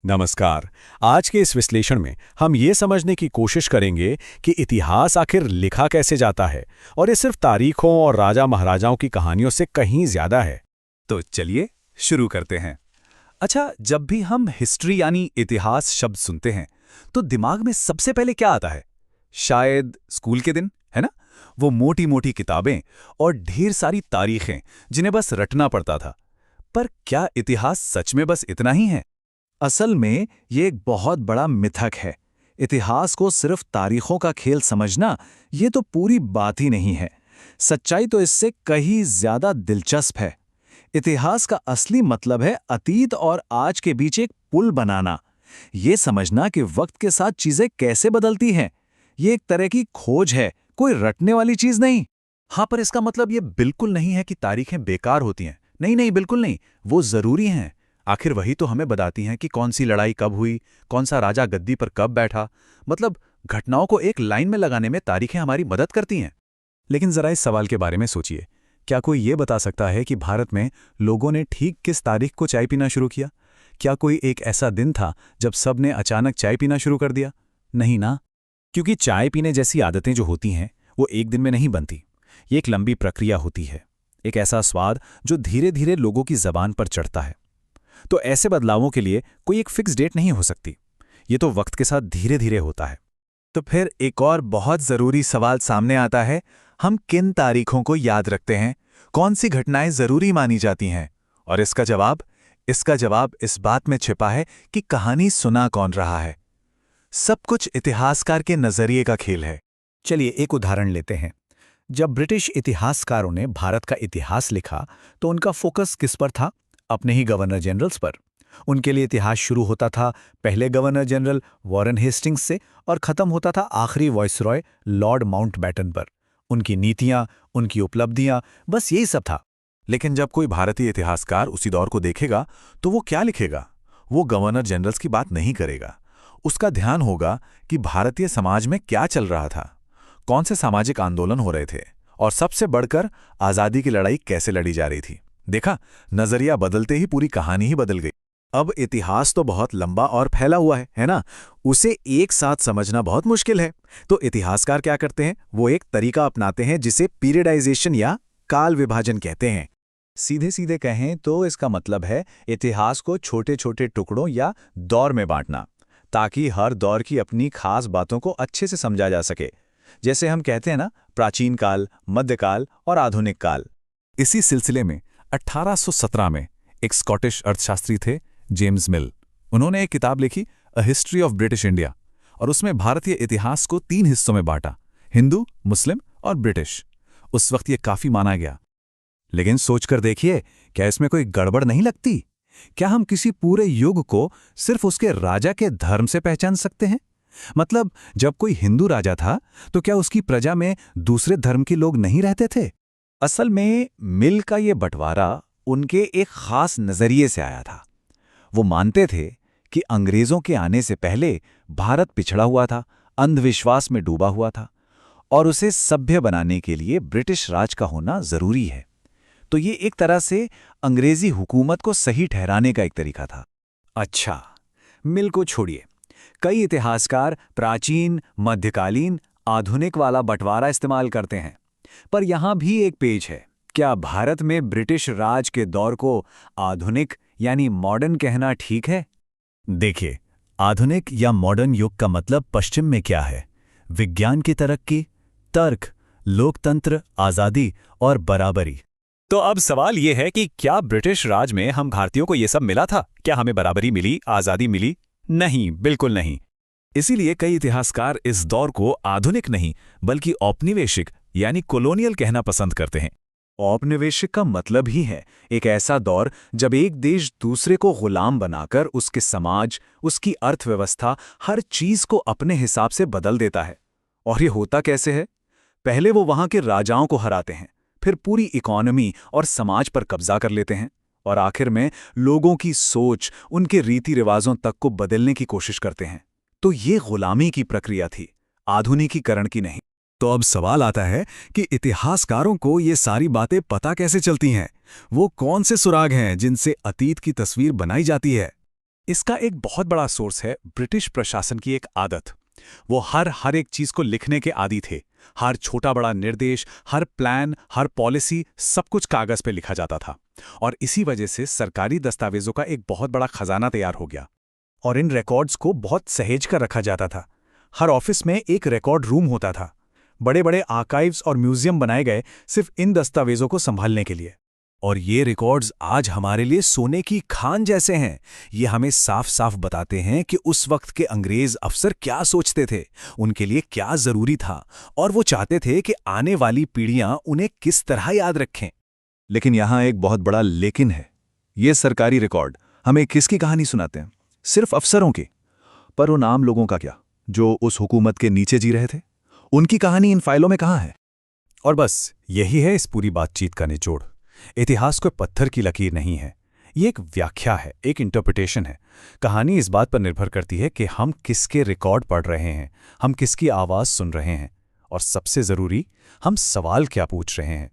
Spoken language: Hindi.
नमस्कार। आज के इस विश्लेषण में हम ये समझने की कोशिश करेंगे कि इतिहास आखिर लिखा कैसे जाता है और ये सिर्फ तारीखों और राजा महाराजाओं की कहानियों से कहीं ज्यादा है। तो चलिए शुरू करते हैं। अच्छा, जब भी हम हिस्ट्री यानी इतिहास शब्द सुनते हैं तो दिमाग में सबसे पहले क्या आता है? शायद स्कूल के दिन, है ना? वो मोटी मोटी किताबें और ढेर सारी तारीखें जिन्हें बस रटना पड़ता था। पर क्या इतिहास सच में बस इतना ही है? असल में ये एक बहुत बड़ा मिथक है। इतिहास को सिर्फ तारीखों का खेल समझना ये तो पूरी बात ही नहीं है। सच्चाई तो इससे कहीं ज्यादा दिलचस्प है। इतिहास का असली मतलब है अतीत और आज के बीच एक पुल बनाना। ये समझना कि वक्त के साथ चीजें कैसे बदलती हैं। ये एक तरह की खोज है, कोई रटने वाली चीज नहीं। हाँ, पर इसका मतलब ये बिल्कुल नहीं है कि तारीखें बेकार होती हैं। नहीं नहीं, बिल्कुल नहीं, वो जरूरी हैं। आखिर वही तो हमें बताती हैं कि कौन सी लड़ाई कब हुई, कौन सा राजा गद्दी पर कब बैठा। मतलब घटनाओं को एक लाइन में लगाने में तारीखें हमारी मदद करती हैं। लेकिन जरा इस सवाल के बारे में सोचिए, क्या कोई ये बता सकता है कि भारत में लोगों ने ठीक किस तारीख को चाय पीना शुरू किया? क्या कोई एक ऐसा दिन था जब सब ने अचानक चाय पीना शुरू कर दिया? नहीं ना, क्योंकि चाय पीने जैसी आदतें जो होती हैं वो एक दिन में नहीं बनती। ये एक लंबी प्रक्रिया होती है, एक ऐसा स्वाद जो धीरे धीरे लोगों की जबान पर चढ़ता है। तो ऐसे बदलावों के लिए कोई एक फिक्स डेट नहीं हो सकती। ये तो वक्त के साथ धीरे धीरे होता है। तो फिर एक और बहुत जरूरी सवाल सामने आता है, हम किन तारीखों को याद रखते हैं? कौन सी घटनाएं जरूरी मानी जाती हैं? और इसका जवाब इस बात में छिपा है कि कहानी सुना कौन रहा है। सब कुछ इतिहासकार के नजरिए का खेल है। चलिए एक उदाहरण लेते हैं। जब ब्रिटिश इतिहासकारों ने भारत का इतिहास लिखा तो उनका फोकस किस पर था? अपने ही गवर्नर जनरल्स पर। उनके लिए इतिहास शुरू होता था पहले गवर्नर जनरल वॉरेन हेस्टिंग्स से और खत्म होता था आखिरी वॉइसरॉय लॉर्ड माउंटबैटन पर। उनकी नीतियां, उनकी उपलब्धियां, बस यही सब था। लेकिन जब कोई भारतीय इतिहासकार उसी दौर को देखेगा तो वो क्या लिखेगा? वो गवर्नर जनरल्स की बात नहीं करेगा। उसका ध्यान होगा कि भारतीय समाज में क्या चल रहा था, कौन से सामाजिक आंदोलन हो रहे थे और सबसे बढ़कर आज़ादी की लड़ाई कैसे लड़ी जा रही थी। देखा, नजरिया बदलते ही पूरी कहानी ही बदल गई। अब इतिहास तो बहुत लंबा और फैला हुआ है ना? उसे एक साथ समझना बहुत मुश्किल है। तो इतिहासकार क्या करते हैं? वो एक तरीका अपनाते हैं जिसे पीरियडाइजेशन या काल विभाजन कहते हैं। सीधे सीधे कहें तो इसका मतलब है इतिहास को छोटे छोटे टुकड़ों या दौर में बांटना, ताकि हर दौर की अपनी खास बातों को अच्छे से समझा जा सके। जैसे हम कहते हैं ना, प्राचीन काल, मध्यकाल और आधुनिक काल। इसी सिलसिले में 1817 में एक स्कॉटिश अर्थशास्त्री थे, जेम्स मिल। उन्होंने एक किताब लिखी, a history of British India, और उसमें भारतीय इतिहास को 3 हिस्सों में बांटा, हिंदू, मुस्लिम और ब्रिटिश। उस वक्त ये काफी माना गया। लेकिन सोचकर देखिए, क्या इसमें कोई गड़बड़ नहीं लगती? क्या हम किसी पूरे युग को सिर्फ उसके राजा के धर्म से पहचान सकते हैं? मतलब जब कोई हिंदू राजा था तो क्या उसकी प्रजा में दूसरे धर्म के लोग नहीं रहते थे? असल में मिल का ये बंटवारा उनके एक खास नजरिए से आया था। वो मानते थे कि अंग्रेजों के आने से पहले भारत पिछड़ा हुआ था, अंधविश्वास में डूबा हुआ था, और उसे सभ्य बनाने के लिए ब्रिटिश राज का होना जरूरी है। तो ये एक तरह से अंग्रेजी हुकूमत को सही ठहराने का एक तरीका था। अच्छा, मिल को छोड़िए, कई इतिहासकार प्राचीन, मध्यकालीन, आधुनिक वाला बंटवारा इस्तेमाल करते हैं। पर यहां भी एक पेच है। क्या भारत में ब्रिटिश राज के दौर को आधुनिक यानी मॉडर्न कहना ठीक है? देखिए, आधुनिक या मॉडर्न युग का मतलब पश्चिम में क्या है? विज्ञान की तरक्की, तर्क, लोकतंत्र, आजादी और बराबरी। तो अब सवाल यह है कि क्या ब्रिटिश राज में हम भारतीयों को यह सब मिला था? क्या हमें बराबरी मिली, आजादी मिली? नहीं, बिल्कुल नहीं। इसीलिए कई इतिहासकार इस दौर को आधुनिक नहीं बल्कि औपनिवेशिक यानी कॉलोनियल कहना पसंद करते हैं। औपनिवेशिक का मतलब ही है एक ऐसा दौर जब एक देश दूसरे को गुलाम बनाकर उसके समाज, उसकी अर्थव्यवस्था, हर चीज को अपने हिसाब से बदल देता है। और ये होता कैसे है? पहले वो वहां के राजाओं को हराते हैं, फिर पूरी इकोनॉमी और समाज पर कब्जा कर लेते हैं, और आखिर में लोगों की सोच, उनके रीति रिवाजों तक को बदलने की कोशिश करते हैं। तो ये गुलामी की प्रक्रिया थी, आधुनिकीकरण की नहीं। तो अब सवाल आता है कि इतिहासकारों को ये सारी बातें पता कैसे चलती हैं? वो कौन से सुराग हैं जिनसे अतीत की तस्वीर बनाई जाती है? इसका एक बहुत बड़ा सोर्स है ब्रिटिश प्रशासन की एक आदत। वो हर एक चीज को लिखने के आदी थे। हर छोटा बड़ा निर्देश, हर प्लान, हर पॉलिसी, सब कुछ कागज पे लिखा जाता था। और इसी वजह से सरकारी दस्तावेजों का एक बहुत बड़ा खजाना तैयार हो गया। और इन रिकॉर्ड्स को बहुत सहेज कर रखा जाता था। हर ऑफिस में एक रिकॉर्ड रूम होता था। बड़े बड़े आर्काइव्स और म्यूजियम बनाए गए सिर्फ इन दस्तावेजों को संभालने के लिए। और ये रिकॉर्ड्स आज हमारे लिए सोने की खान जैसे हैं। ये हमें साफ साफ बताते हैं कि उस वक्त के अंग्रेज अफसर क्या सोचते थे, उनके लिए क्या जरूरी था, और वो चाहते थे कि आने वाली पीढ़ियां उन्हें किस तरह याद रखें। लेकिन यहाँ एक बहुत बड़ा लेकिन है। ये सरकारी रिकॉर्ड हमें किसकी कहानी सुनाते हैं? सिर्फ अफसरों की। पर उन आम लोगों का क्या, जो उस हुकूमत के नीचे जी रहे थे? उनकी कहानी इन फाइलों में कहाँ है? और बस यही है इस पूरी बातचीत का निचोड़। इतिहास कोई पत्थर की लकीर नहीं है। ये एक व्याख्या है, एक इंटरप्रिटेशन है। कहानी इस बात पर निर्भर करती है कि हम किसके रिकॉर्ड पढ़ रहे हैं, हम किसकी आवाज़ सुन रहे हैं, और सबसे ज़रूरी, हम सवाल क्या पूछ रहे हैं।